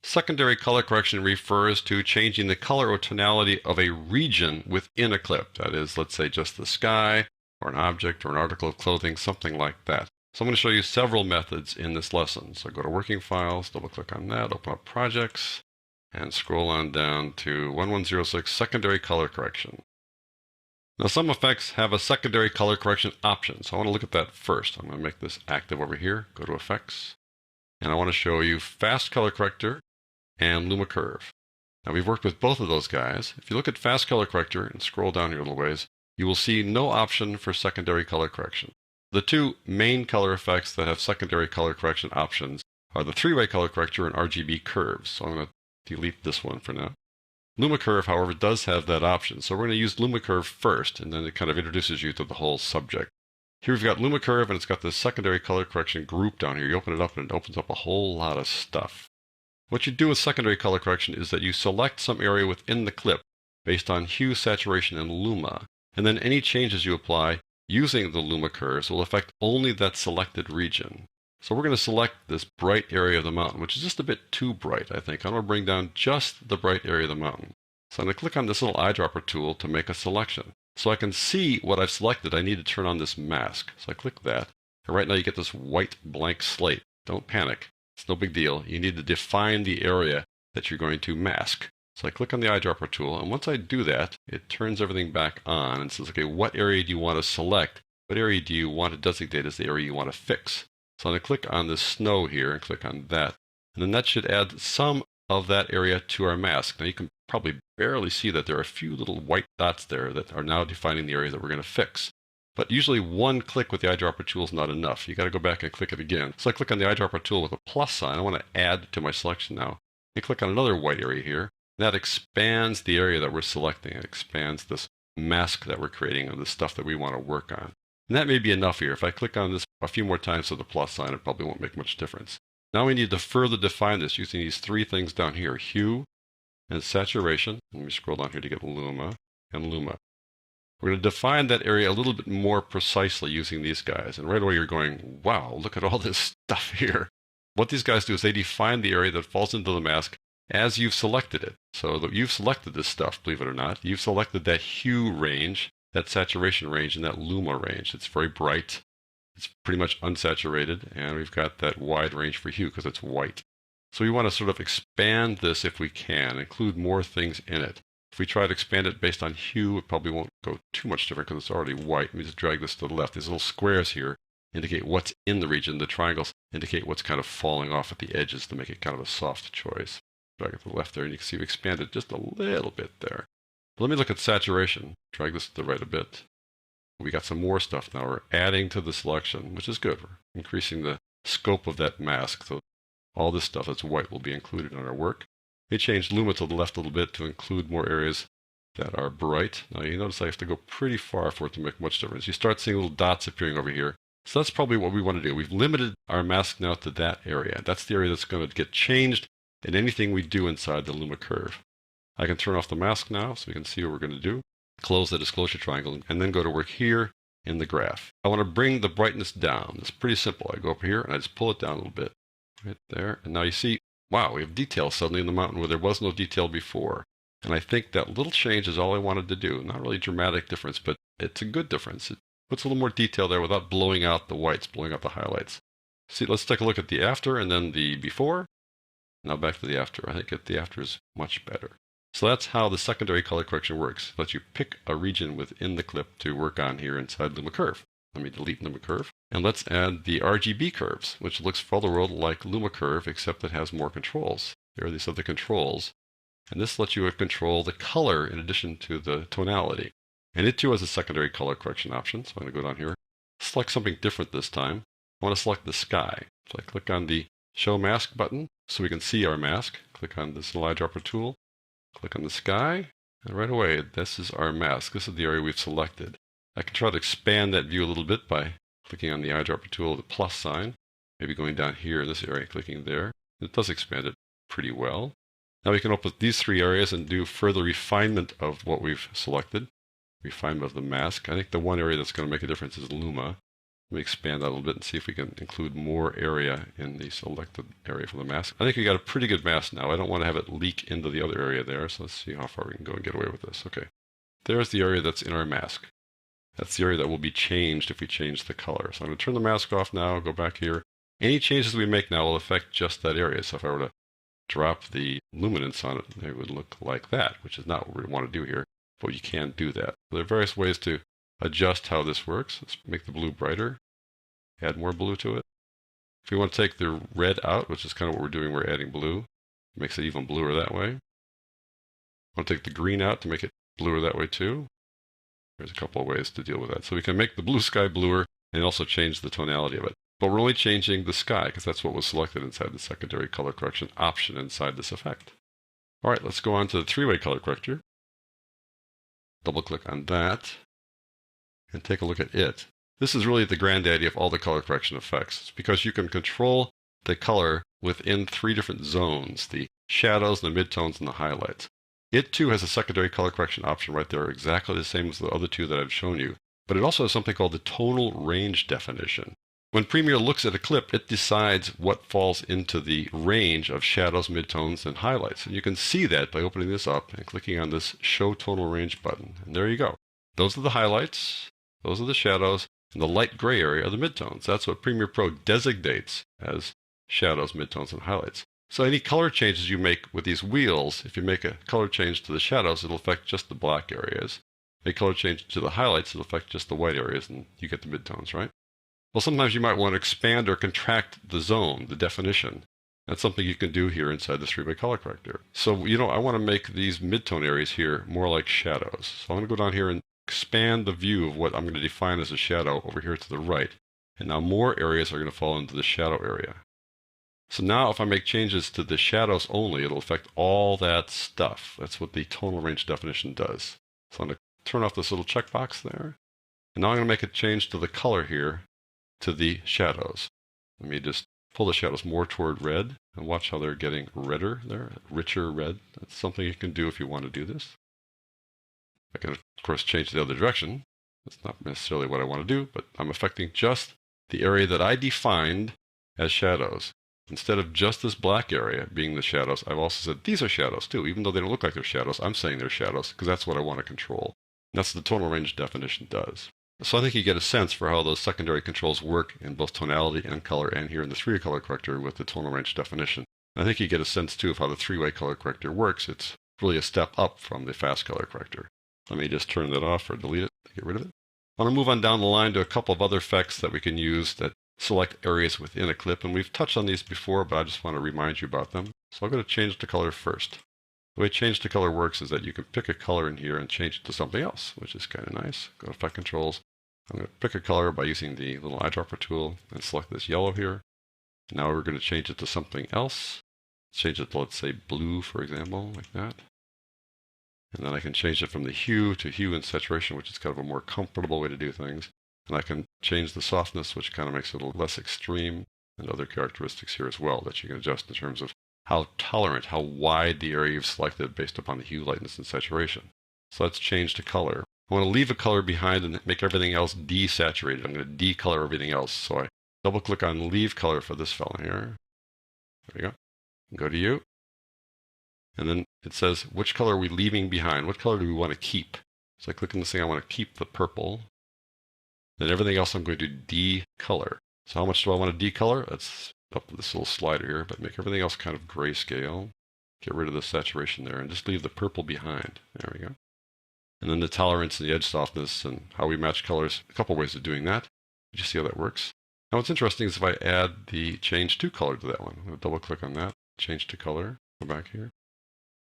Secondary color correction refers to changing the color or tonality of a region within a clip. That is, let's say just the sky, or an object, or an article of clothing, something like that. So I'm going to show you several methods in this lesson. So go to Working Files, double click on that, open up Projects, and scroll on down to 1106 Secondary Color Correction. Now some effects have a secondary color correction option, so I want to look at that first. I'm going to make this active over here, go to Effects, and I want to show you Fast Color Corrector and Luma Curve. Now we've worked with both of those guys. If you look at Fast Color Corrector and scroll down here a little ways, you will see no option for secondary color correction. The two main color effects that have secondary color correction options are the three-way color corrector and RGB curves. So I'm going to delete this one for now. Luma Curve, however, does have that option. So we're going to use Luma Curve first, and then it kind of introduces you to the whole subject. Here we've got Luma Curve, and it's got this secondary color correction group down here. You open it up, and it opens up a whole lot of stuff. What you do with secondary color correction is that you select some area within the clip based on hue, saturation, and luma. And then any changes you apply using the Luma Curves will affect only that selected region. So we're going to select this bright area of the mountain, which is just a bit too bright, I think. I'm going to bring down just the bright area of the mountain. So I'm going to click on this little eyedropper tool to make a selection. So I can see what I've selected. I need to turn on this mask. So I click that. And right now you get this white blank slate. Don't panic. It's no big deal. You need to define the area that you're going to mask. So I click on the eyedropper tool, and once I do that, it turns everything back on and says, okay, what area do you want to select? What area do you want to designate as the area you want to fix? So I'm going to click on the snow here and click on that. And then that should add some of that area to our mask. Now you can probably barely see that there are a few little white dots there that are now defining the area that we're going to fix. But usually one click with the eyedropper tool is not enough. You got to go back and click it again. So I click on the eyedropper tool with a plus sign. I want to add to my selection now. I click on another white area here. That expands the area that we're selecting. It expands this mask that we're creating of the stuff that we want to work on. And that may be enough here. If I click on this a few more times with the plus sign, it probably won't make much difference. Now we need to further define this using these three things down here, hue and saturation. Let me scroll down here to get luma and luma. We're going to define that area a little bit more precisely using these guys. And right away you're going, wow, look at all this stuff here. What these guys do is they define the area that falls into the mask as you've selected it. So that you've selected this stuff, believe it or not. You've selected that hue range, that saturation range, and that luma range. It's very bright. It's pretty much unsaturated. And we've got that wide range for hue because it's white. So we want to sort of expand this if we can, include more things in it. If we try to expand it based on hue, it probably won't go too much different because it's already white. Let me just drag this to the left. These little squares here indicate what's in the region. The triangles indicate what's kind of falling off at the edges to make it kind of a soft choice. Drag it to the left there, and you can see we expanded just a little bit there. But let me look at saturation. Drag this to the right a bit. We got some more stuff now. We're adding to the selection, which is good. We're increasing the scope of that mask. So all this stuff that's white will be included in our work. We changed luma to the left a little bit to include more areas that are bright. Now you notice I have to go pretty far for it to make much difference. You start seeing little dots appearing over here. So that's probably what we want to do. We've limited our mask now to that area. That's the area that's going to get changed in anything we do inside the Luma Curve. I can turn off the mask now so we can see what we're going to do. Close the disclosure triangle and then go to work here in the graph. I want to bring the brightness down. It's pretty simple. I go up here and I just pull it down a little bit. Right there. And now you see, wow, we have detail suddenly in the mountain where there was no detail before. And I think that little change is all I wanted to do. Not really a dramatic difference, but it's a good difference. It puts a little more detail there without blowing out the whites, blowing out the highlights. See, let's take a look at the after and then the before. Now back to the after. I think the after is much better. So that's how the secondary color correction works. It lets you pick a region within the clip to work on here inside Luma Curve. Let me delete Luma Curve. And let's add the RGB curves, which looks for all the world like Luma Curve, except it has more controls. Here are these other controls. And this lets you control the color in addition to the tonality. And it too has a secondary color correction option. So I'm going to go down here, select something different this time. I want to select the sky. So I click on the Show Mask button so we can see our mask. Click on this little eyedropper tool. Click on the sky. And right away, this is our mask. This is the area we've selected. I can try to expand that view a little bit by clicking on the eyedropper tool, the plus sign. Maybe going down here in this area, clicking there. It does expand it pretty well. Now we can open these three areas and do further refinement of what we've selected. Refinement of the mask. I think the one area that's going to make a difference is Luma. Let me expand that a little bit and see if we can include more area in the selected area for the mask. I think we got a pretty good mask now. I don't want to have it leak into the other area there, so let's see how far we can go and get away with this. Okay, there's the area that's in our mask. That's the area that will be changed if we change the color. So I'm going to turn the mask off now, go back here. Any changes we make now will affect just that area. So if I were to drop the luminance on it, it would look like that, which is not what we want to do here, but you can do that. There are various ways to adjust how this works. Let's make the blue brighter, add more blue to it. If we want to take the red out, which is kind of what we're doing, we're adding blue. It makes it even bluer that way. I want to take the green out to make it bluer that way too. There's a couple of ways to deal with that. So we can make the blue sky bluer and also change the tonality of it. But we're only changing the sky because that's what was selected inside the secondary color correction option inside this effect. All right, let's go on to the three-way color corrector. Double click on that and take a look at it. This is really the granddaddy of all the color correction effects. It's because you can control the color within three different zones, the shadows, the midtones, and the highlights. It too has a secondary color correction option right there, exactly the same as the other two that I've shown you. But it also has something called the tonal range definition. When Premiere looks at a clip, it decides what falls into the range of shadows, midtones, and highlights. And you can see that by opening this up and clicking on this Show Tonal Range button. And there you go. Those are the highlights, those are the shadows, and the light gray area are the midtones. That's what Premiere Pro designates as shadows, midtones, and highlights. So any color changes you make with these wheels, if you make a color change to the shadows, it'll affect just the black areas. Make a color change to the highlights, it'll affect just the white areas, and you get the midtones, right? Well, sometimes you might want to expand or contract the zone, the definition. That's something you can do here inside the three-way color corrector. So, I want to make these midtone areas here more like shadows. So I'm going to go down here and expand the view of what I'm going to define as a shadow over here to the right. And now more areas are going to fall into the shadow area. So now if I make changes to the shadows only, it'll affect all that stuff. That's what the tonal range definition does. So I'm going to turn off this little checkbox there. And now I'm going to make a change to the color here to the shadows. Let me just pull the shadows more toward red and watch how they're getting redder there, richer red. That's something you can do if you want to do this. I can, of course, change the other direction. That's not necessarily what I want to do, but I'm affecting just the area that I defined as shadows. Instead of just this black area being the shadows, I've also said these are shadows too. Even though they don't look like they're shadows, I'm saying they're shadows because that's what I want to control. And that's what the tonal range definition does. So I think you get a sense for how those secondary controls work in both tonality and color, and here in the three-way color corrector with the tonal range definition. And I think you get a sense too of how the three-way color corrector works. It's really a step up from the fast color corrector. Let me just turn that off or delete it to get rid of it. I want to move on down the line to a couple of other effects that we can use that select areas within a clip. And we've touched on these before, but I just want to remind you about them. So I'm going to change the color first. The way change to color works is that you can pick a color in here and change it to something else, which is kind of nice. Go to Effect Controls. I'm going to pick a color by using the little eyedropper tool and select this yellow here. Now we're going to change it to something else. Change it to, let's say, blue, for example, like that. And then I can change it from the hue to hue and saturation, which is kind of a more comfortable way to do things. And I can change the softness, which kind of makes it a little less extreme, and other characteristics here as well that you can adjust in terms of how tolerant, how wide the area you've selected based upon the hue, lightness, and saturation. So let's change to color. I want to leave a color behind and make everything else desaturated. I'm going to decolor everything else. So I double click on Leave Color for this fellow here. There you go. Go to You. And then it says, which color are we leaving behind? What color do we want to keep? So I click on this thing, I want to keep the purple. Then everything else I'm going to decolor. So how much do I want to decolor? That's up to this little slider here, but make everything else kind of grayscale. Get rid of the saturation there and just leave the purple behind. There we go. And then the tolerance and the edge softness and how we match colors. A couple ways of doing that. You see how that works. Now what's interesting is if I add the change to color to that one. I'm going to double click on that. Change to color. Go back here.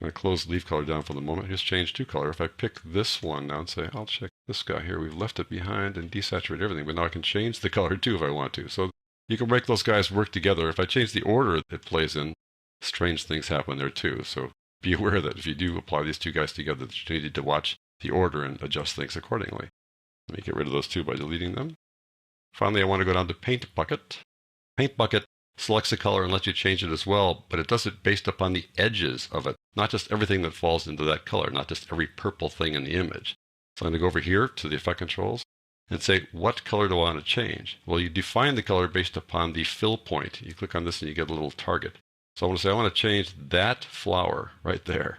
I'm going to close Leave Color down for the moment. Here's Change to Color. If I pick this one now and say, I'll check this guy here. We've left it behind and desaturated everything, but now I can change the color too if I want to. So you can make those guys work together. If I change the order it plays in, strange things happen there too. So be aware that if you do apply these two guys together, that you need to watch the order and adjust things accordingly. Let me get rid of those two by deleting them. Finally, I want to go down to Paint Bucket. Paint Bucket selects a color and lets you change it as well, but it does it based upon the edges of it, not just everything that falls into that color, not just every purple thing in the image. So I'm going to go over here to the Effect Controls, and say, what color do I want to change? Well, you define the color based upon the fill point. You click on this and you get a little target. So I want to say, I want to change that flower right there.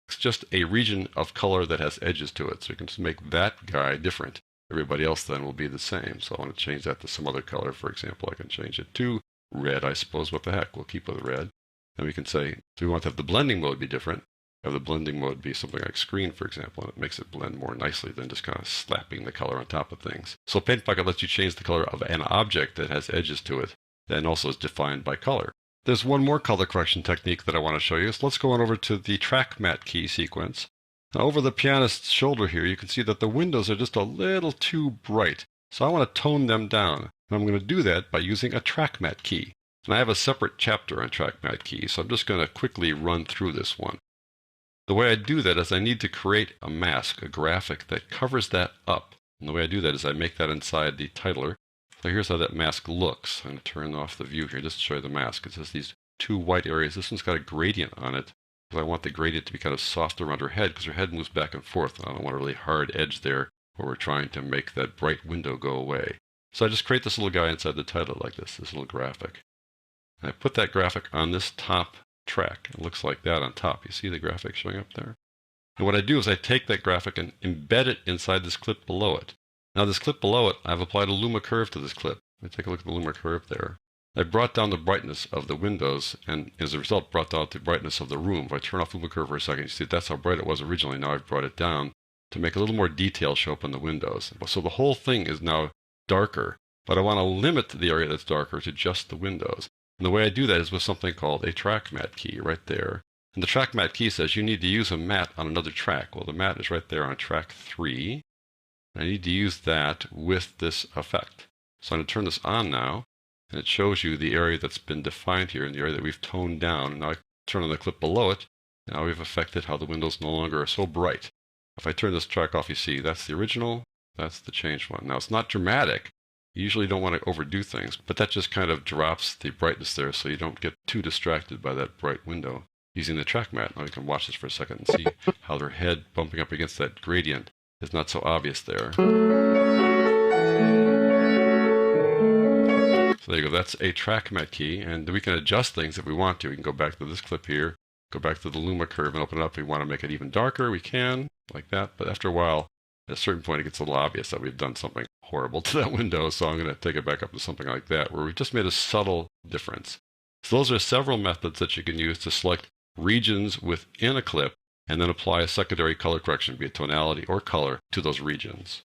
It's just a region of color that has edges to it. So you can just make that guy different. Everybody else then will be the same. So I want to change that to some other color. For example, I can change it to red, I suppose. What the heck? We'll keep with red. And we can say, do we want to have the blending mode be different? Have the blending mode be something like screen, for example, and it makes it blend more nicely than just kind of slapping the color on top of things. So Paint Bucket lets you change the color of an object that has edges to it, and also is defined by color. There's one more color correction technique that I want to show you. So let's go on over to the track matte key sequence. Now over the pianist's shoulder here, you can see that the windows are just a little too bright. So I want to tone them down. And I'm going to do that by using a track matte key. And I have a separate chapter on track matte key, so I'm just going to quickly run through this one. The way I do that is I need to create a mask, a graphic that covers that up. And the way I do that is I make that inside the titler. So here's how that mask looks. I'm going to turn off the view here just to show you the mask. It says these two white areas. This one's got a gradient on it because I want the gradient to be kind of soft around her head because her head moves back and forth. I don't want a really hard edge there where we're trying to make that bright window go away. So I just create this little guy inside the title like this little graphic. And I put that graphic on this top track. It looks like that on top. You see the graphic showing up there? And what I do is I take that graphic and embed it inside this clip below it. Now this clip below it, I've applied a Luma curve to this clip. Let me take a look at the Luma curve there. I brought down the brightness of the windows and as a result brought down the brightness of the room. If I turn off Luma curve for a second, you see that's how bright it was originally. Now I've brought it down to make a little more detail show up on the windows. So the whole thing is now darker, but I want to limit the area that's darker to just the windows. And the way I do that is with something called a track matte key right there. And the track matte key says you need to use a matte on another track. Well, the matte is right there on track 3. I need to use that with this effect. So I'm going to turn this on now, and it shows you the area that's been defined here and the area that we've toned down. And now I turn on the clip below it. Now we've affected how the windows no longer are so bright. If I turn this track off, you see that's the original, that's the changed one. Now it's not dramatic. You usually don't want to overdo things, but that just kind of drops the brightness there so you don't get too distracted by that bright window. Using the track matte, now you can watch this for a second and see how their head bumping up against that gradient is not so obvious there. So there you go, that's a track matte key, and we can adjust things if we want to. We can go back to this clip here, go back to the Luma curve and open it up. If we want to make it even darker, we can, like that, but after a while, at a certain point, it gets a little obvious that we've done something horrible to that window, so I'm going to take it back up to something like that, where we've just made a subtle difference. So those are several methods that you can use to select regions within a clip and then apply a secondary color correction, be it tonality or color, to those regions.